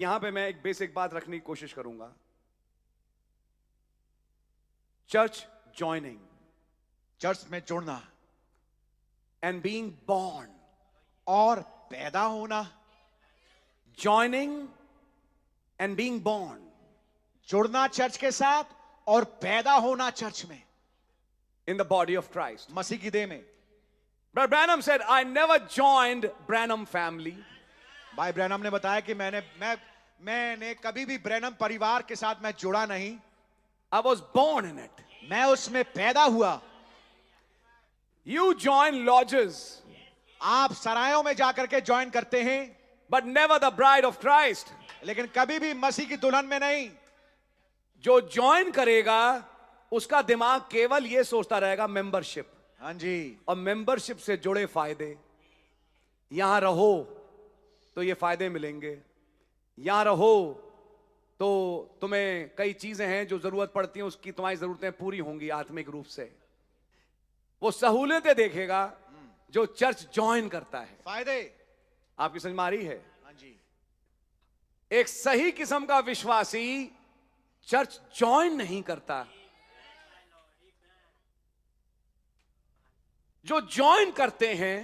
यहां पे मैं एक बेसिक बात रखने की कोशिश करूंगा। चर्च ज्वाइनिंग, चर्च में जुड़ना एंड बीइंग बॉर्न, और पैदा होना। ज्वाइनिंग एंड बीइंग बॉर्न, जुड़ना चर्च के साथ और पैदा होना चर्च में, in the body of Christ. मसीह की देह में। Brother Branham said, I never joined Branham family. भाई ब्रैनम ने बताया कि मैंने कभी भी ब्रैनम परिवार के साथ मैं जुड़ा नहीं। I was born in it. मैं उसमें पैदा हुआ। You join lodges, आप सरायों में जाकर के ज्वाइन करते हैं, but never the bride of Christ. लेकिन कभी भी मसीह की दुल्हन में नहीं। जो ज्वाइन करेगा उसका दिमाग केवल ये सोचता रहेगा मेंबरशिप। हाँ जी। और मेंबरशिप से जुड़े फायदे, यहां रहो तो ये फायदे मिलेंगे, यहां रहो तो तुम्हें कई चीजें हैं जो जरूरत पड़ती हैं, उसकी तुम्हारी जरूरतें पूरी होंगी आत्मिक रूप से। वो सहूलियतें देखेगा जो चर्च ज्वाइन करता है। फायदे आपकी समझ में आ रही है? हाँ जी। एक सही किस्म का विश्वासी चर्च ज्वाइन नहीं करता। जो ज्वाइन करते हैं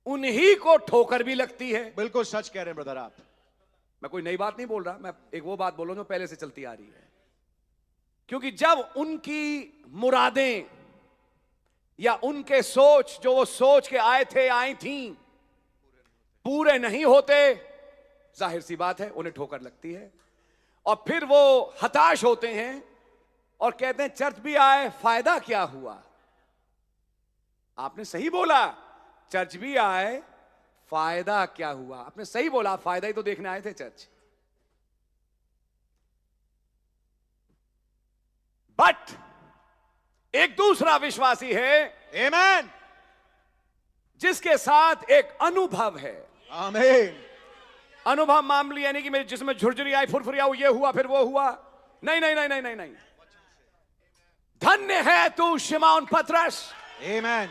उन्हीं को ठोकर भी लगती है। बिल्कुल सच कह रहे हैं ब्रदर आप। मैं कोई नई बात नहीं बोल रहा, मैं एक वो बात बोल रहा हूं जो पहले से चलती आ रही है। क्योंकि जब उनकी मुरादें या उनके सोच जो वो सोच के आए थे आई थी पूरे नहीं होते, जाहिर सी बात है उन्हें ठोकर लगती है। और फिर वो हताश होते हैं और कहते हैं चर्च भी आए, फायदा क्या हुआ? आपने सही बोला, चर्च भी आए, फायदा क्या हुआ? आपने सही बोला, फायदा ही तो देखने आए थे चर्च। बट एक दूसरा विश्वासी है, आमीन, जिसके साथ एक अनुभव है। आमीन। अनुभव मामूली यानी कि मेरे जिसमें झुरझुरी आई, फुरफुरी आई, ये हुआ फिर वो हुआ, नहीं नहीं नहीं नहीं नहीं नहीं। धन्य है तू शिमोन पतरस, आमीन।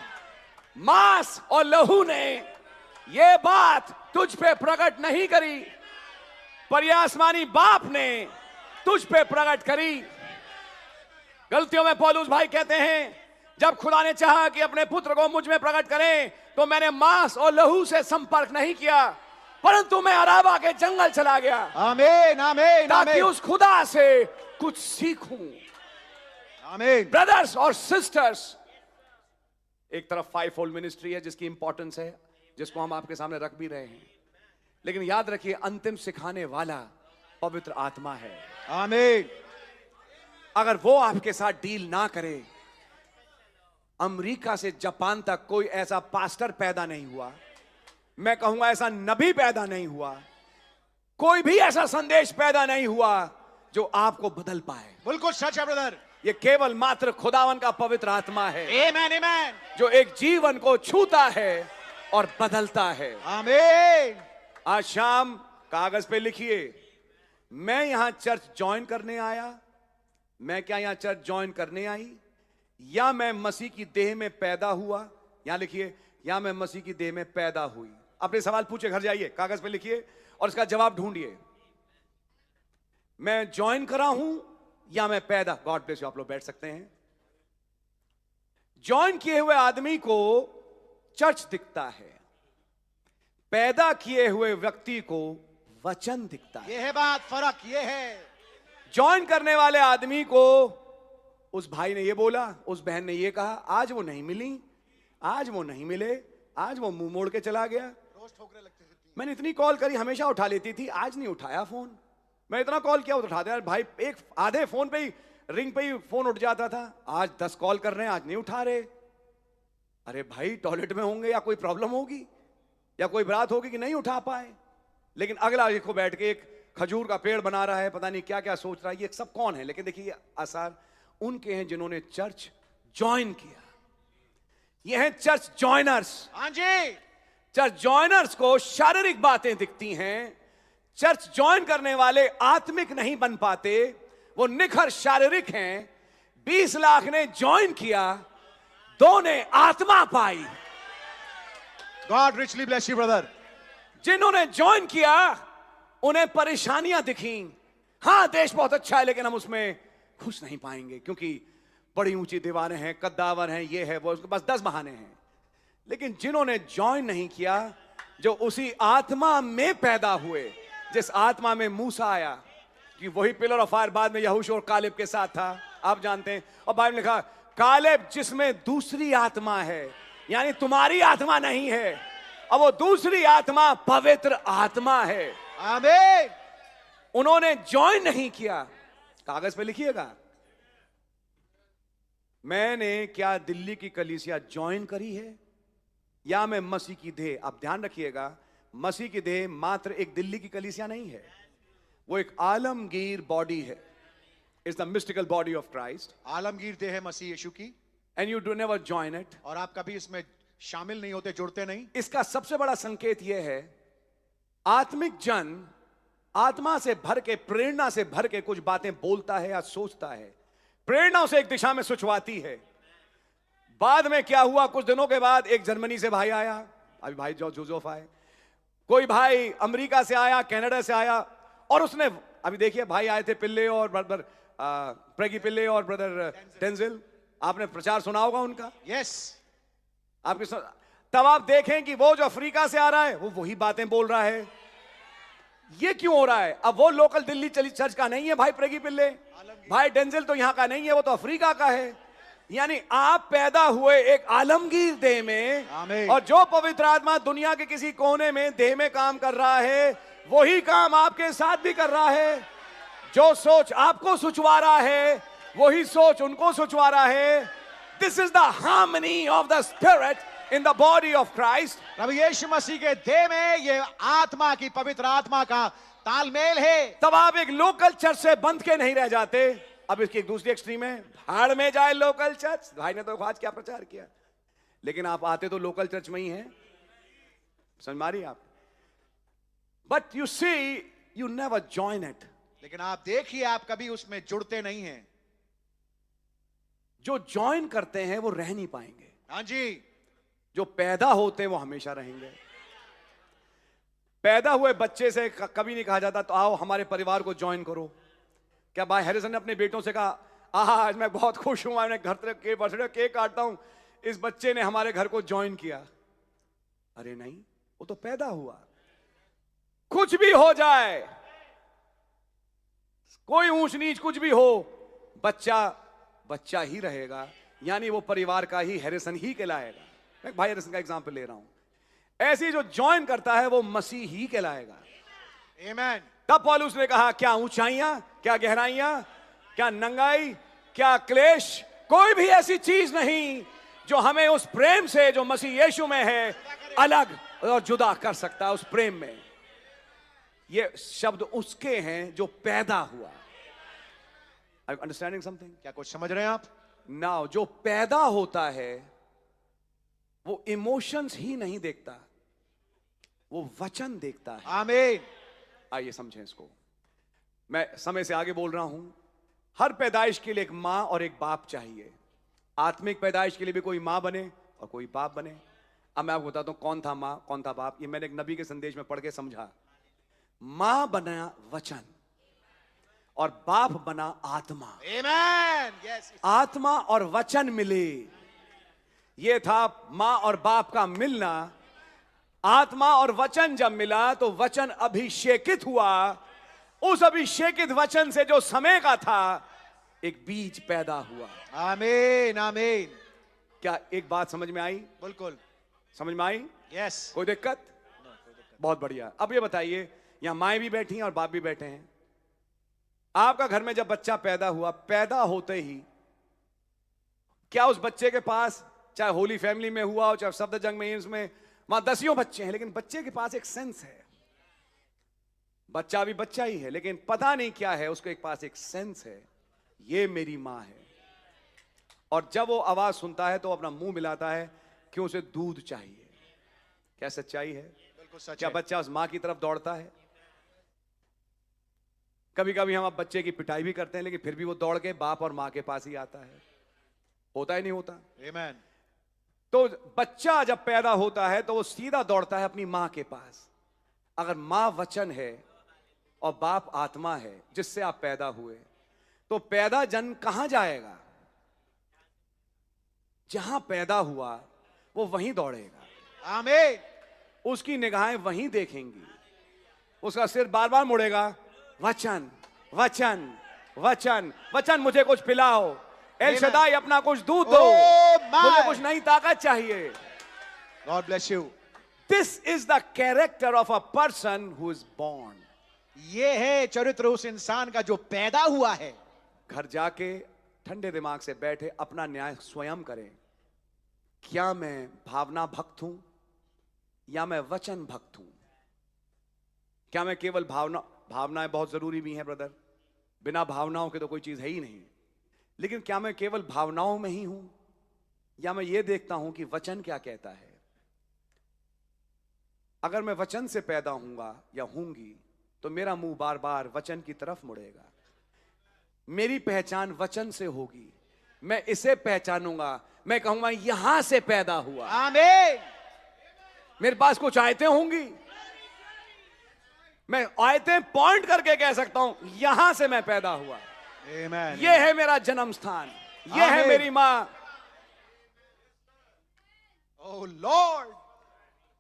मांस और लहू ने ये बात तुझ पे प्रकट नहीं करी, पर यह आसमानी बाप ने तुझ पे प्रकट करी। गलतियों में पौलुस भाई कहते हैं, जब खुदा ने चाहा कि अपने पुत्र को मुझ में प्रकट करें तो मैंने मांस और लहू से संपर्क नहीं किया, परंतु मैं अराबा के जंगल चला गया। आमीन, आमीन, ताकि उस खुदा से कुछ सीखूं। आमीन। ब्रदर्स और सिस्टर्स, एक तरफ 5-fold मिनिस्ट्री है जिसकी इंपॉर्टेंस है, जिसको हम आपके सामने रख भी रहे हैं, लेकिन याद रखिए अंतिम सिखाने वाला पवित्र आत्मा है। आमीन। अगर वो आपके साथ डील ना करे, अमेरिका से जापान तक कोई ऐसा पास्टर पैदा नहीं हुआ, मैं कहूंगा ऐसा नबी पैदा नहीं हुआ, कोई भी ऐसा संदेश पैदा नहीं हुआ जो आपको बदल पाए। बिल्कुल सच है ब्रदर। ये केवल मात्र खुदावन का पवित्र आत्मा है, आमीन, आमीन, जो एक जीवन को छूता है और बदलता है। आमीन। आज शाम कागज पे लिखिए, मैं यहां चर्च ज्वाइन करने आया, मैं क्या यहां चर्च ज्वाइन करने आई, या मैं मसीह की देह में पैदा हुआ? यहां लिखिए, या मैं मसीह की देह में पैदा हुई। अपने सवाल पूछे, घर जाइए कागज पे लिखिए और इसका जवाब ढूंढिए। मैं ज्वाइन करा हूं या मैं पैदा? गॉड ब्लेस यू, आप लोग बैठ सकते हैं। ज्वाइन किए हुए आदमी को चर्च दिखता है, पैदा किए हुए व्यक्ति को वचन दिखता है। यह है बात, फर्क यह है। ज्वाइन करने वाले आदमी को उस भाई ने ये बोला, उस बहन ने ये कहा, आज वो नहीं मिली, आज वो नहीं मिले, आज वो मुंह मोड़ के चला गया। रोज ठोकरे लगती थी। मैंने इतनी कॉल करी, हमेशा उठा लेती थी, आज नहीं उठाया फोन। मैं इतना कॉल किया उठा दिया भाई, एक आधे फोन पे ही, रिंग पे ही फोन उठ जाता था। आज 10 कॉल कर रहे हैं, आज नहीं उठा रहे। अरे भाई टॉयलेट में होंगे या कोई प्रॉब्लम होगी या कोई बात होगी कि नहीं उठा पाए। लेकिन अगला देखो बैठ के एक खजूर का पेड़ बना रहा है, पता नहीं क्या क्या सोच रहा है। ये सब कौन है? लेकिन देखिए आसार उनके हैं जिन्होंने चर्च ज्वाइन किया। ये हैं चर्च ज्वाइनर्स। हाँ जी। चर्च ज्वाइनर्स को शारीरिक बातें दिखती हैं, चर्च ज्वाइन करने वाले आत्मिक नहीं बन पाते, वो निखर शारीरिक हैं। 20 लाख ने ज्वाइन किया, 2 ने आत्मा पाई। God richly bless you brother. जिन्होंने ज्वाइन किया उन्हें परेशानियां दिखी, हाँ देश बहुत अच्छा है लेकिन हम उसमें खुश नहीं पाएंगे क्योंकि बड़ी ऊंची दीवारें हैं, कद्दावर हैं, ये है वो, उसके पास 10 बहाने हैं। लेकिन जिन्होंने ज्वाइन नहीं किया, जो उसी आत्मा में पैदा हुए, जिस आत्मा में मूसा आया, कि वही पिलर ऑफ फायर बाद में यहोशू और कालेब के साथ था, आप जानते हैं। और बाइबल में लिखा कालेब जिसमें दूसरी आत्मा है, यानी तुम्हारी आत्मा नहीं है, अब वो दूसरी आत्मा पवित्र आत्मा है। आमीन। उन्होंने ज्वाइन नहीं किया। कागज पे लिखिएगा, मैंने क्या दिल्ली की कलीसिया ज्वाइन करी है या मैं मसीह की देह? आप ध्यान रखिएगा, मसीह की देह मात्र एक दिल्ली की कलीसिया नहीं है, वो एक आलमगीर बॉडी है। It's the mystical body of Christ. Alamgir देह है मसीह यीशु की, and you do never join it. और आप कभी इसमें शामिल नहीं होते, जुड़ते नहीं। इसका सबसे बड़ा संकेत यह है, आत्मिक जन आत्मा से भर के, प्रेरणा से भर के कुछ बातें बोलता है या सोचता है, प्रेरणा उसे एक दिशा में सुचवाती है। बाद में क्या हुआ, कुछ दिनों के बाद एक जर्मनी से भाई आया, अभी भाई जोसेफ आए, कोई भाई अमेरिका से आया, कनाडा से आया, और उसने, अभी देखिए भाई आए थे पिल्ले और ब्रदर प्रेगी पिल्ले और ब्रदर डेंजिल, आपने प्रचार सुना होगा उनका। यस। आपके तब आप देखें कि वो जो अफ्रीका से आ रहा है वो वही बातें बोल रहा है। ये क्यों हो रहा है? अब वो लोकल दिल्ली चली चर्च का नहीं है भाई प्रेगी पिल्ले, भाई डेंजिल तो यहां का नहीं है, वो तो अफ्रीका का है। यानी आप पैदा हुए एक आलमगीर देह में, आमीन। और जो पवित्र आत्मा दुनिया के किसी कोने में देह में काम कर रहा है, वही काम आपके साथ भी कर रहा है। जो सोच आपको सुचवा रहा है, वही सोच उनको सुचवा रहा है। This is the harmony of the spirit in the body of Christ. प्रभु यीशु मसीह के देह में ये आत्मा की, पवित्र आत्मा का तालमेल है। तब आप एक लोकल चर्च से बंध के नहीं रह जाते। अब इसकी एक दूसरी एक्सट्रीम है, भाड़ में जाए लोकल चर्च। भाई ने तो आज क्या प्रचार किया, लेकिन आप आते तो लोकल चर्च में ही हैं, समझ मारिए आप। But you see, you never join it. लेकिन आप देखिए, आप कभी उसमें जुड़ते नहीं हैं। जो ज्वाइन करते हैं वो रह नहीं पाएंगे। हाँ जी। जो पैदा होते हैं वो हमेशा रहेंगे। पैदा हुए बच्चे से कभी नहीं कहा जाता तो आओ हमारे परिवार को ज्वाइन करो। क्या भाई हैरिसन ने अपने बेटों से कहा, आज मैं बहुत खुश हूं, मैं घर के बर्थडे केक काटता हूं, इस बच्चे ने हमारे घर को ज्वाइन किया? अरे नहीं, वो तो पैदा हुआ। कुछ भी हो जाए, कोई ऊंच नीच कुछ भी हो, बच्चा बच्चा ही रहेगा, यानी वो परिवार का ही हैरिसन ही कहलाएगा। मैं भाई हैरिसन का एग्जांपल ले रहा हूं। ऐसी जो ज्वाइन करता है वो मसीह ही कहलाएगा। आमीन। तब पौलुस ने कहा, क्या ऊंचाइयां, क्या गहराइयां, क्या नंगाई, क्या क्लेश, कोई भी ऐसी चीज नहीं जो हमें उस प्रेम से जो मसीह यीशु में है अलग और जुदा कर सकता है। उस प्रेम में, ये शब्द उसके हैं जो पैदा हुआ। Are you understanding something? क्या कुछ समझ रहे हैं आप? नाउ जो पैदा होता है वो इमोशंस ही नहीं देखता, वो वचन देखता है। आमीन। आइए समझें इसको। मैं समय से आगे बोल रहा हूं। हर पैदाइश के लिए एक मां और एक बाप चाहिए। आत्मिक पैदाइश के लिए भी कोई मां बने और कोई बाप बने। अब मैं आपको बताता हूं कौन था मां, कौन था बाप। ये मैंने एक नबी के संदेश में पढ़ के समझा। मां बना वचन और बाप बना आत्मा। आमीन। यस। आत्मा और वचन मिले, ये था मां और बाप का मिलना। आत्मा और वचन जब मिला तो वचन अभिषेकित हुआ। उस अभिषेकित वचन से जो समय का था एक बीज पैदा हुआ। आमीन। आमीन। क्या एक बात समझ में आई? बिल्कुल समझ में आई? यस। कोई दिक्कत? बहुत बढ़िया। अब ये बताइए, यहां माएं भी बैठी हैं और बाप भी बैठे हैं। आपका घर में जब बच्चा पैदा हुआ, पैदा होते ही क्या उस बच्चे के पास, चाहे होली फैमिली में हुआ हो, चाहे सफदरजंग में, में वहां 10 बच्चे हैं, लेकिन बच्चे के पास एक सेंस है। बच्चा भी बच्चा ही है, लेकिन पता नहीं क्या है, उसके पास एक सेंस है, ये मेरी मां है। और जब वो आवाज सुनता है तो अपना मुंह मिलाता है कि उसे दूध चाहिए। क्या सच्चाई है? बिल्कुल सच क्या है। बच्चा उस मां की तरफ दौड़ता है? कभी कभी हम बच्चे की पिटाई भी करते हैं, लेकिन फिर भी वो दौड़ के बाप और मां के पास ही आता है। होता ही नहीं होता? आमीन। तो बच्चा जब पैदा होता है तो वो सीधा दौड़ता है अपनी मां के पास। अगर मां वचन है और बाप आत्मा है जिससे आप पैदा हुए, तो पैदा जन कहां जाएगा? जहां पैदा हुआ वो वहीं दौड़ेगा। आमीन। उसकी निगाहें वहीं देखेंगी, उसका सिर बार बार मुड़ेगा, वचन वचन वचन वचन, मुझे कुछ पिलाओ, एल शदाई अपना कुछ दूध दो, मुझे कुछ नई ताकत चाहिए। God bless you. This is the character of a person who is born. ये है चरित्र उस इंसान का जो पैदा हुआ है। घर जाके ठंडे दिमाग से बैठे अपना न्याय स्वयं करें। क्या मैं भावना भक्त हूं या मैं वचन भक्त हूं? क्या मैं केवल भावनाएं बहुत जरूरी भी हैं ब्रदर, बिना भावनाओं के तो कोई चीज है ही नहीं, लेकिन क्या मैं केवल भावनाओं में ही हूं या मैं ये देखता हूं कि वचन क्या कहता है? अगर मैं वचन से पैदा होऊंगा या होंगी तो मेरा मुंह बार बार वचन की तरफ मुड़ेगा। मेरी पहचान वचन से होगी, मैं इसे पहचानूंगा, मैं कहूंगा यहां से पैदा हुआ। आमीन। मेरे पास कुछ आयतें होंगी, मैं आयतें पॉइंट करके कह सकता हूं यहां से मैं पैदा हुआ। आमीन। यह है मेरा जन्म स्थान, यह है मेरी मां। Oh lord.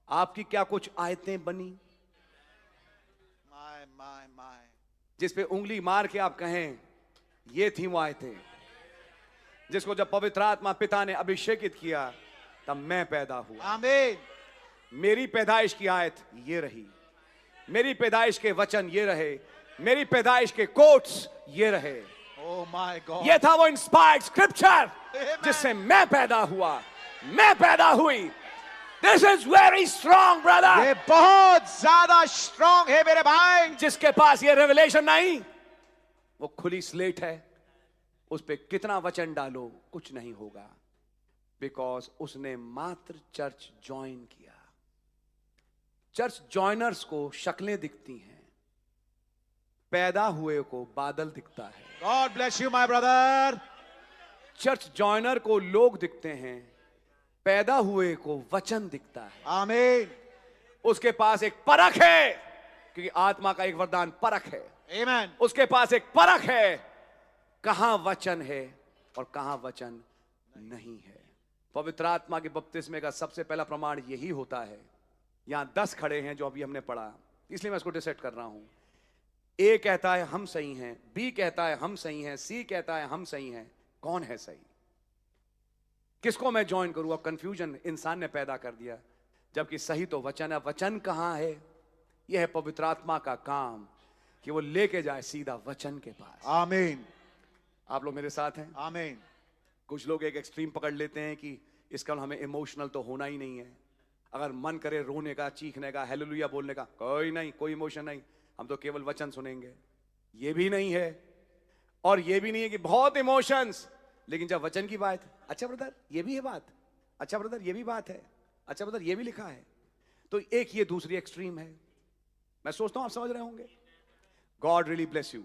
आपकी क्या कुछ आयतें बनी माय माय माय, जिस पे उंगली मार के आप कहें ये थी वो आयतें, जिसको जब पवित्र आत्मा पिता ने अभिषेकित किया तब मैं पैदा हुआ। आमीन। मेरी पैदाइश की आयत ये रही, मेरी पैदाइश के वचन ये रहे, मेरी पैदाइश के कोट्स ये रहे। Oh my God. ये था वो इंस्पायर्ड स्क्रिप्चर Amen. जिससे मैं पैदा हुआ, मैं पैदा हुई। This is very strong brother. ये बहुत ज्यादा स्ट्रांग है मेरे भाई। जिसके पास ये रेवलेशन नहीं, वो खुली स्लेट है, उस पे कितना वचन डालो कुछ नहीं होगा, बिकॉज उसने मात्र चर्च ज्वाइन किया। चर्च ज्वाइनर्स को शक्लें दिखती हैं, पैदा हुए को बादल दिखता है। God bless you my brother. Church joiner को लोग दिखते हैं, पैदा हुए को वचन दिखता है। आमीन। उसके पास एक परख है, क्योंकि आत्मा का एक वरदान परख है। आमीन। उसके पास एक परख है, कहां वचन है और कहां वचन नहीं है। पवित्र आत्मा के बपतिस्मे का सबसे पहला प्रमाण यही होता है। यहां 10 खड़े हैं जो अभी हमने पढ़ा, इसलिए मैं इसको डिसाइड कर रहा हूं। ए कहता है हम सही हैं, बी कहता है हम सही हैं, सी कहता है हम सही हैं। कौन है सही? किसको मैं ज्वाइन करूं? अब कंफ्यूजन इंसान ने पैदा कर दिया, जबकि सही तो वचन है। वचन कहां है? यह है पवित्र आत्मा का काम कि वो लेके जाए सीधा वचन के पास। आमीन। आप लोग मेरे साथ हैं? आमीन। कुछ लोग एक एक्सट्रीम पकड़ लेते हैं कि इसका हमें इमोशनल तो होना ही नहीं है। अगर मन करे रोने का, चीखने का, हालेलुया बोलने का, कोई नहीं, कोई इमोशन नहीं, हम तो केवल वचन सुनेंगे। ये भी नहीं है, और ये भी नहीं है कि बहुत इमोशंस, लेकिन जब वचन की बात, अच्छा ब्रदर ये भी है बात, अच्छा ब्रदर ये भी बात है, अच्छा ब्रदर ये भी लिखा है, तो एक ये दूसरी एक्सट्रीम है। मैं सोचता हूं आप समझ रहे होंगे। God really bless you.